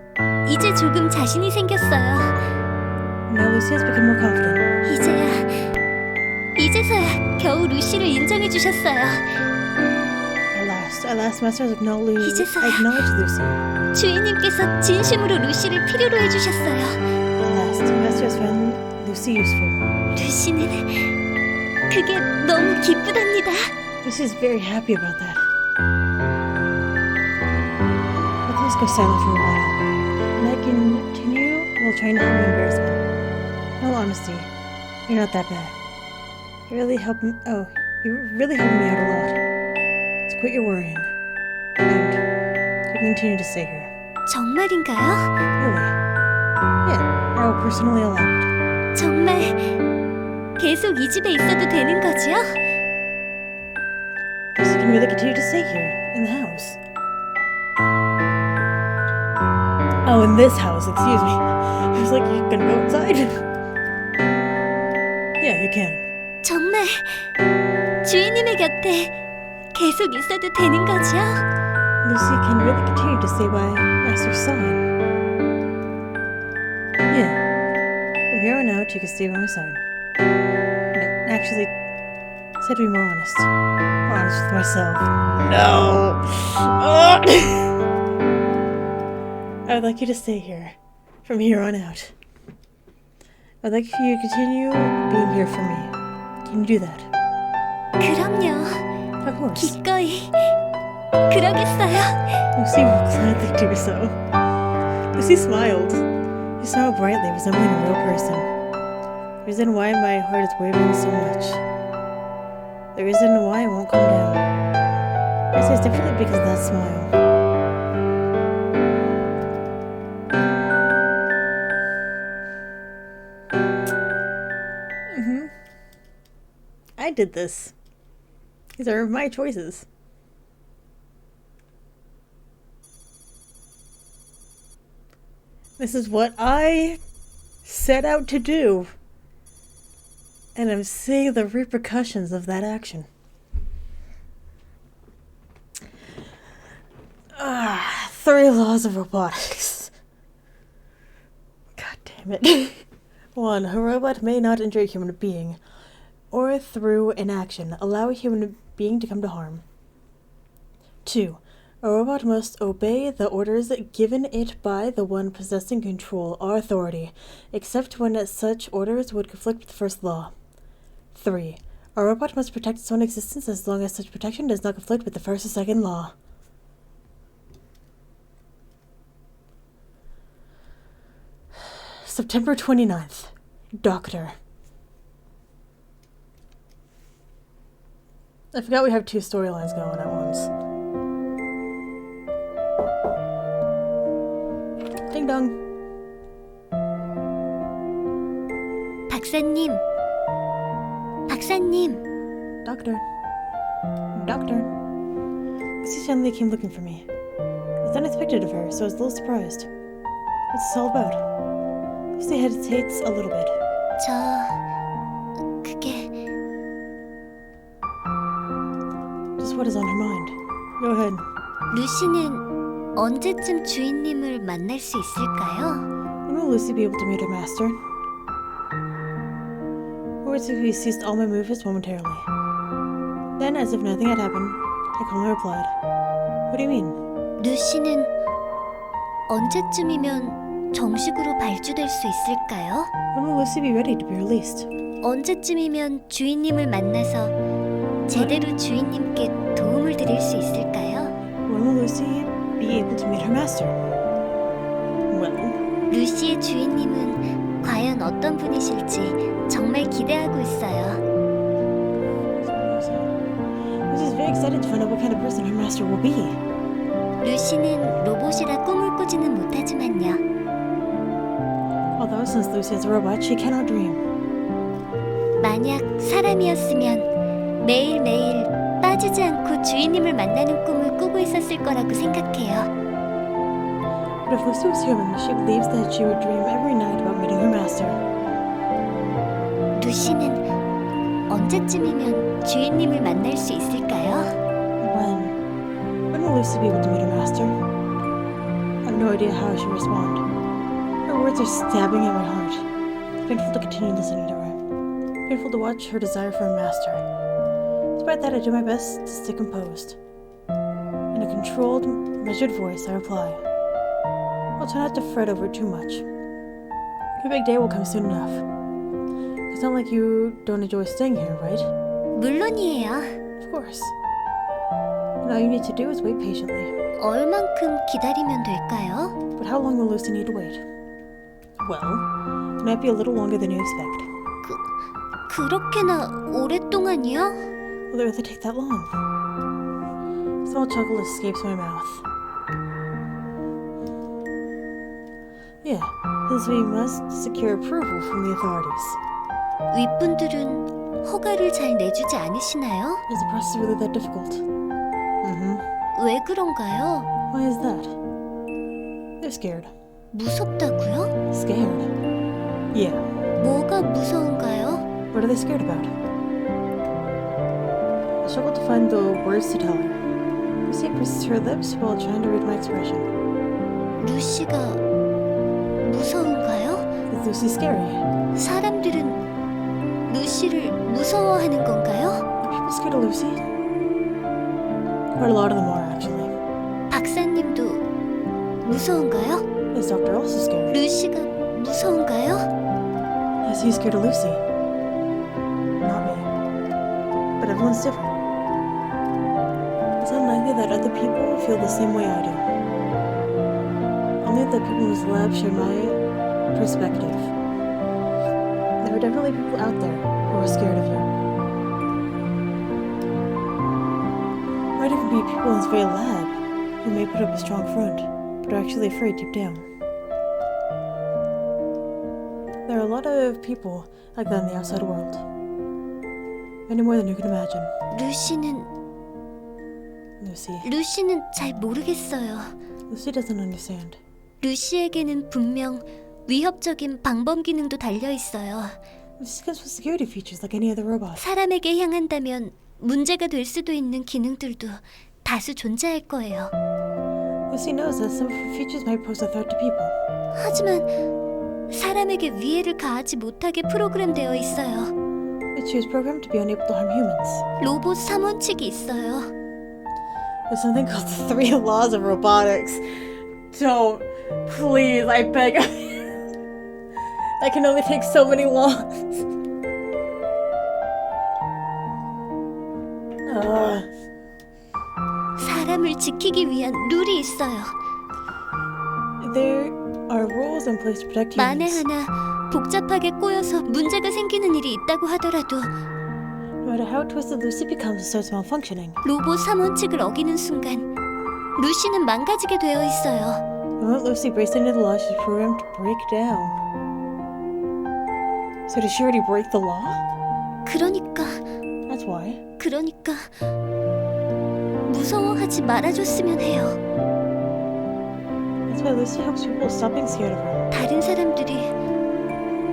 이제 조금 자신이 생겼어요. Now Lucy has become more confident. 이제서야 겨우 루시를 인정해 주셨어요. At last, Master has acknowledged 이제서야. Lucy. 주인님께서 진심으로 루시를 필요로 해주셨어요. At last, Master has found Lucy useful. 루시는 그게 너무 기쁘답니다. Lucy is very happy about that. Let's go silent for a while, and I continue while trying to hide my embarrassment. In all honesty, you're not that bad. You really helped me. Oh, you really helped me out a lot. So quit your worrying, and you can continue to stay here. 정말인가요? Really? Yeah, I will personally allow it. 정말 계속 이 집에 있어도 되는 거지요? So you can really continue to stay here in the house. Oh, in this house, excuse me. I was like, you gonna go outside? Yeah, you can. 정말 주인님의 곁에 계속 있어도 되는 거지요? Lucy can really continue to stay by Master's side. Yeah. From here on out, you can stay by my side. No, actually, I said to be more honest. More honest with myself. No! I would like you to stay here from here on out. I'd like for you to continue being here for me. Can you do that? 그럼요. Of course. 기꺼이 그러겠어요. Lucy will gladly do so. Lucy smiled. She smiled brightly, resembling a real person. The reason why my heart is wavering so much. The reason why I won't calm down. I say it's differently because of that smile. I did this. These are my choices. This is what I set out to do. And I'm seeing the repercussions of that action. Three laws of robotics. God damn it. 1. A robot may not injure a human being, or through inaction, allow a human being to come to harm. 2. A robot must obey the orders given it by the one possessing control or authority, except when such orders would conflict with the first law. 3. A robot must protect its own existence as long as such protection does not conflict with the first or second law. September 29th. Doctor. I forgot we have 2 storylines going at once. Ding dong. 박사님. 박사님. Doctor. Doctor. Lucy suddenly came looking for me. It's unexpected of her, so I was a little surprised. What's this all about? Lucy hesitates a little bit. 그게 Just what is on her mind? Go ahead. 루시는 언제쯤 주인님을 만날 수 있을까요? When will Lucy be able to meet her master? Words have ceased all my movements momentarily. Then, as if nothing had happened, I calmly replied, What do you mean? 루시는 언제쯤이면 정식으로 발주될 수 있을까요? When will Lucy be ready to be released? 언제쯤이면 주인님을 만나서 제대로 주인님께 도움을 드릴 수 있을까요? When will Lucy be able to meet her master? Well, 루시의 주인님은 과연 어떤 분이실지 정말 기대하고 있어요. Lucy's very excited to find out what kind of person her master will be. 루시는 로봇이라 꿈을 꾸지는 못하지만요. Although since Lucy is a robot, she cannot dream. 만약 사람이었으면 매일매일 빠지지 않고 주인님을 만나는 꿈을 꾸고 있었을 거라고 생각해요. But if Lucy was human, she believes that she would dream every night about meeting her master. 루시는 언제쯤이면 주인님을 만날 수 있을까요? When will Lucy be able to meet her master? I have no idea how she will respond. Her words are stabbing at my heart. It's painful to continue listening to her. Painful to watch her desire for a master. Despite that, I do my best to stay composed. In a controlled, measured voice, I reply, I'll try not to fret over it too much. Your big day will come soon enough. It's not like you don't enjoy staying here, right? 물론이에요. Of course. And all you need to do is wait patiently. 얼만큼 기다리면 될까요? But how long will Lucy need to wait? Well, it might be a little longer than you expect. 그렇게나 오랫동안이요? Will it really take that long? A small chuckle escapes my mouth. Yeah, since we must secure approval from the authorities. 윗분들은 허가를 잘 내주지 않으시나요? Is the process really that difficult? 왜 그런가요? Why is that? They're scared. 무섭다고요? Scared? Yeah. 뭐가 무서운가요? What are they scared about? I struggle to find the words to tell her. Lucy presses her lips while trying to read my expression. 루시가 무서운가요? Is Lucy scary? 사람들은 루시를 무서워하는 건가요? Are people scared of Lucy? Quite a lot of them are, actually. 박사님도 무서운가요? Is Doctor also scared? 루시가 무서운가요? Is he scared of Lucy? Not me. But everyone's different. It's unlikely that other people feel the same way I do. Only the people in this lab share my perspective. There are definitely people out there who are scared of you. There might even be people in this very lab who may put up a strong front, but are actually afraid deep down. There are a lot of people like that in the outside world. Many more than you can imagine. 루시는 잘 모르겠어요. Lucy doesn't understand. 루시에게는 분명 위협적인 방범 기능도 달려 있어요. Lucy comes with security features like any other robot. 사람에게 향한다면 문제가 될 수도 있는 기능들도 다수 존재할 거예요. Lucy knows that some of her features might pose a threat to people. 하지만 사람에게 위해를 가하지 못하게 프로그램되어 있어요. But she was programmed to be unable to harm humans. 로봇 3원칙이 있어요. There's something called the 3 laws of robotics. Don't. Please, I beg. That can only take so many laws. 사람을 지키기 위한 룰이 있어요. There are rules in place to protect 만에 humans. 하나 복잡하게 꼬여서 문제가 생기는 일이 있다고 하더라도 No matter how twisted Lucy becomes and starts malfunctioning, 로봇 3원칙을 어기는 순간 루시는 망가지게 되어 있어요. the moment Lucy breaks into the law, she's programmed to break down. So did she already break the law? 그러니까 That's why. 무서워하지 말아줬으면 해요. That's why Lucy hopes people stop being scared of her. 다른 사람들이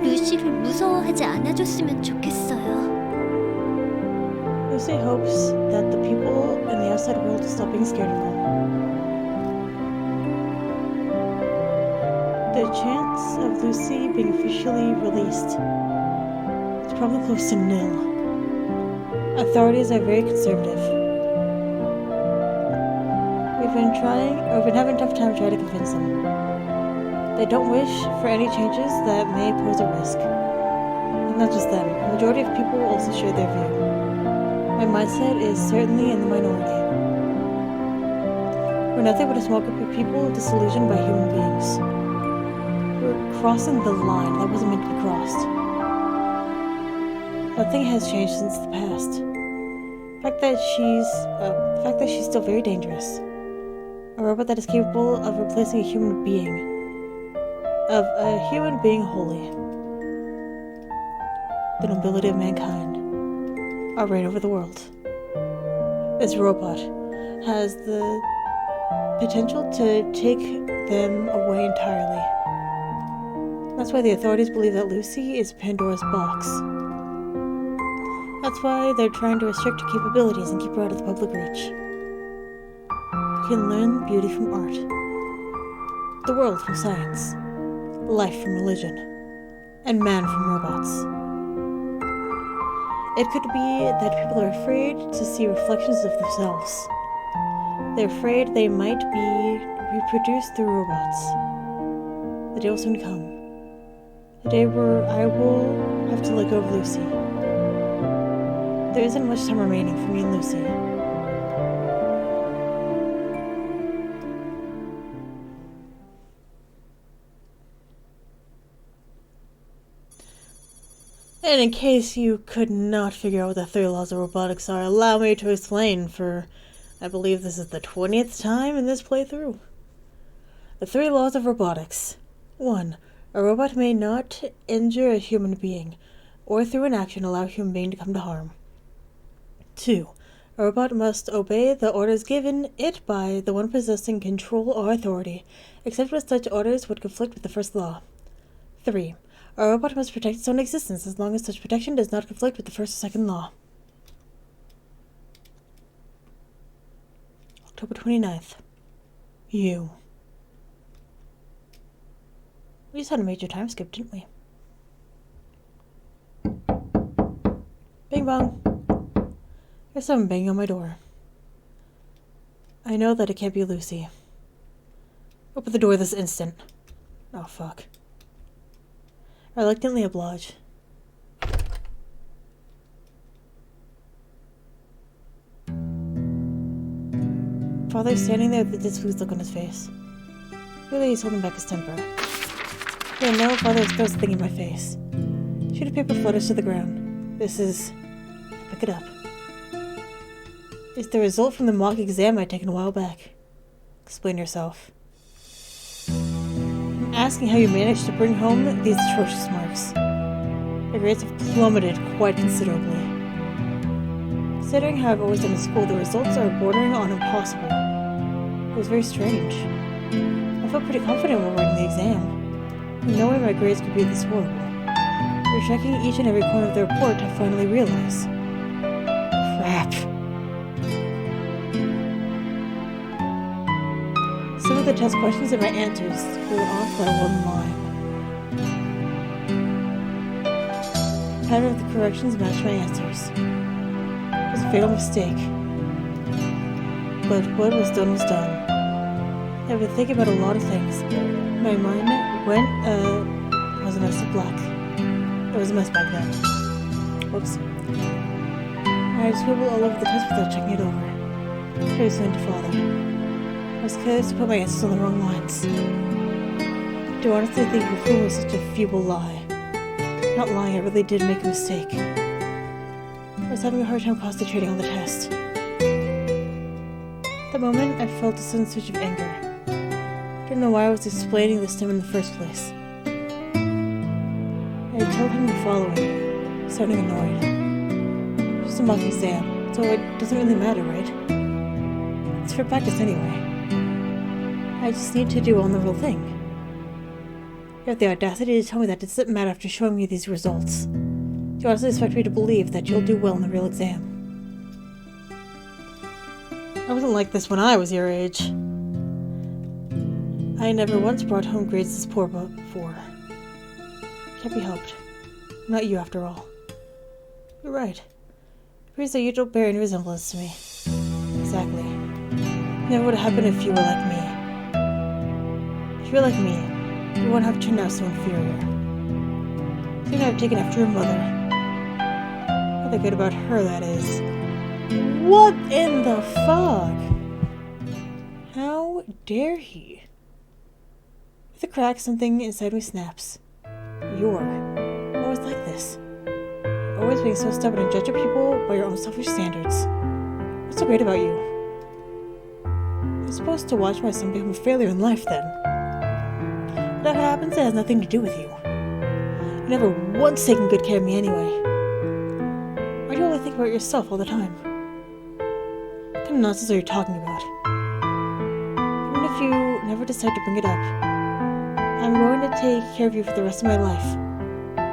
루시를 무서워하지 않아줬으면 좋겠어요. Lucy hopes that the people in the outside world stop being scared of her. The chance of Lucy being officially released is probably close to nil. Authorities are very conservative. We've been having a tough time trying to convince them. They don't wish for any changes that may pose a risk. And not just them, the majority of people also share their view. My mindset is certainly in the minority. We're nothing but a small group of people disillusioned by human beings. We're crossing the line that wasn't meant to be crossed. Nothing has changed since the past. The fact that she's still very dangerous. A robot that is capable of replacing a human being. Of a human being wholly. The nobility of mankind are reign over the world. This robot has the potential to take them away entirely. That's why the authorities believe that Lucy is Pandora's box. That's why they're trying to restrict her capabilities and keep her out of the public reach. You can learn beauty from art, the world from science, life from religion, and man from robots. It could be that people are afraid to see reflections of themselves. They're afraid they might be reproduced through robots. The day will soon come. The day where I will have to let go of Lucy. There isn't much time remaining for me and Lucy. And in case you could not figure out what the 3 laws of robotics are, allow me to explain for, I believe this is the 20th time in this playthrough. The 3 laws of robotics. 1. A robot may not injure a human being, or through an action allow a human being to come to harm. 2. A robot must obey the orders given it by the one possessing control or authority, except when such orders would conflict with the first law. 3. A robot must protect its own existence as long as such protection does not conflict with the first or second law. October 29th. You. We just had a major time skip, didn't we? Bing bong. There's someone banging on my door. I know that it can't be Lucy. Open the door this instant. Oh, fuck. I reluctantly oblige. Father's standing there with a displeased look on his face. Clearly he's holding back his temper. Yeah, no, Father throws the thing in my face. Sheet of paper flutters to the ground. This is... I pick it up. It's the result from the mock exam I'd taken a while back. Explain yourself. I'm asking how you managed to bring home these atrocious marks. Your grades have plummeted quite considerably. Considering how I've always done in school, the results are bordering on impossible. It was very strange. I felt pretty confident while writing the exam. No way my grades could be this horrible. After checking each and every corner of the report, I finally realized. Crap. Some of the test questions and my answers were off by one line. The pattern of the corrections matched my answers. It was a fatal mistake. But what was done was done. I've been thinking about a lot of things. My mind was a mess of black. It was a mess back then. Whoops. I scribbled all over the test without checking it over. I tried to explain to Father. I was careless to put my answers on the wrong lines. Do honestly think your fool was such a feeble lie? Not lying, I really did make a mistake. I was having a hard time concentrating on the test. At the moment, I felt a sudden surge of anger. I don't know why I was explaining this to him in the first place. I told him the following, sounding annoyed. Just a mock exam, so it doesn't really matter, right? It's for practice anyway. I just need to do on the real thing. You have the audacity to tell me that it doesn't matter after showing me these results. You honestly expect me to believe that you'll do well in the real exam. I wasn't like this when I was your age. I never once brought home grades this poor before. Can't be helped. I'm not you after all. You're right. It appears that you don't bear any resemblance to me. Exactly. It never would have happened if you were like me. If you were like me, you wouldn't have turned out so inferior. Soon I've taken after your mother. Nothing good about her, that is. What in the fuck? How dare he? With a crack, something inside me snaps. You're always like this. You're always being so stubborn and judging people by your own selfish standards. What's so great about you? I'm supposed to watch my son become a failure in life then. Whatever happens, it has nothing to do with you. You never once taken good care of me anyway. Why do you only think about yourself all the time? What kind of nonsense are you talking about? Even if you never decide to bring it up, I'm going to take care of you for the rest of my life.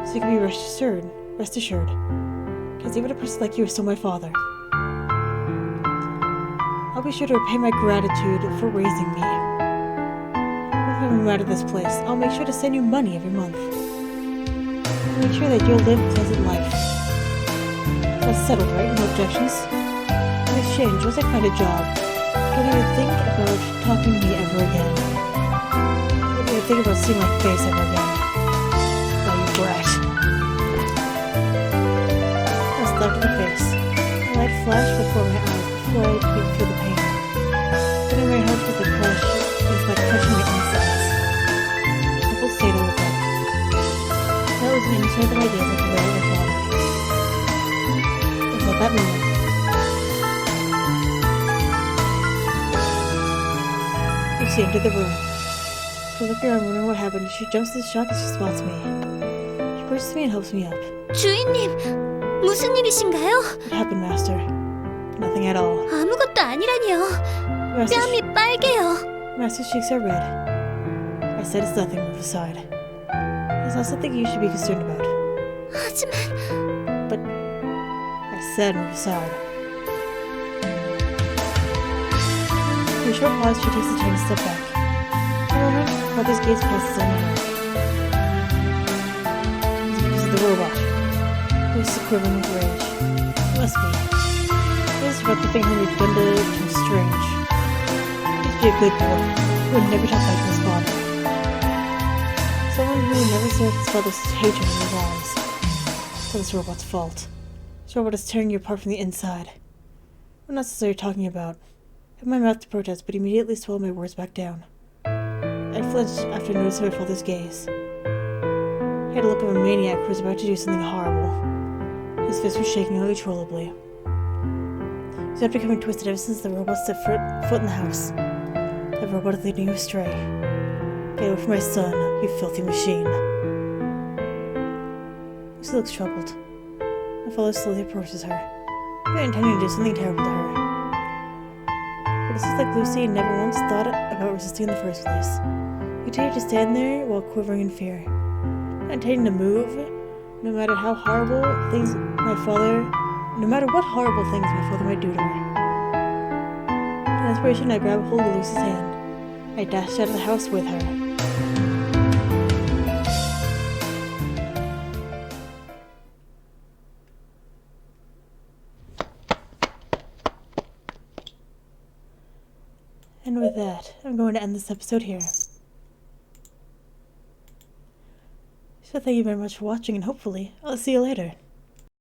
So you can be rest assured. Because even a person like you is still my father. I'll be sure to repay my gratitude for raising me. If I'm out of this place, I'll make sure to send you money every month. I'll make sure that you'll live a pleasant life. That's settled, right? No objections? In exchange, once I find a job, don't even think about talking to me ever again. Don't even think about seeing my face ever again. Oh, you brat. I slapped in the face. A light flashed before my eyes before I could feel the pain. Then my heart was like crush. It was like crushing my insides. Simple stayed to look up. That was an inside that I did with the way I thought. It was at that moment. Lucy entered the room. She looked around wondering what happened. She jumps in shock as she spots me. She pushes me and helps me up. 주인님, 무슨 일이신가요? What happened, Master? Nothing at all. 아무것도 아니라니요. 뺨이 빨개요. Master's cheeks are red. I said it's nothing, move aside. It's not something you should be concerned about. 하지만... But... I said move aside. For a short pause, she takes the chain and steps back. For a moment, Mother's gaze passes on her. It's because of the robot. Voice is quivering with rage. It must be. This is about the thing Henry done to him strange. He used to be a good boy. He would never talk like his father. would never spell this hatred in his eyes. It's all this robot's fault. This robot is tearing you apart from the inside. What else is there talking about? I had my mouth to protest, but immediately swallowed my words back down. I flinched after noticing my father's gaze. He had a look of a maniac who was about to do something horrible. His fist was shaking uncontrollably. He was becoming twisted ever since the robot set foot in the house. The robot is leading you astray. Get away from my son, you filthy machine. Lucy looks troubled. My father slowly approaches her. He was intending to do something terrible to her. But it seems like Lucy never once thought about resisting in the first place. He continued to stand there while quivering in fear, not intending to move, no matter what horrible things my father might do to her. In desperation, I grabbed hold of Lucy's hand. I dashed out of the house with her. And with that, I'm going to end this episode here. So thank you very much for watching, and hopefully, I'll see you later.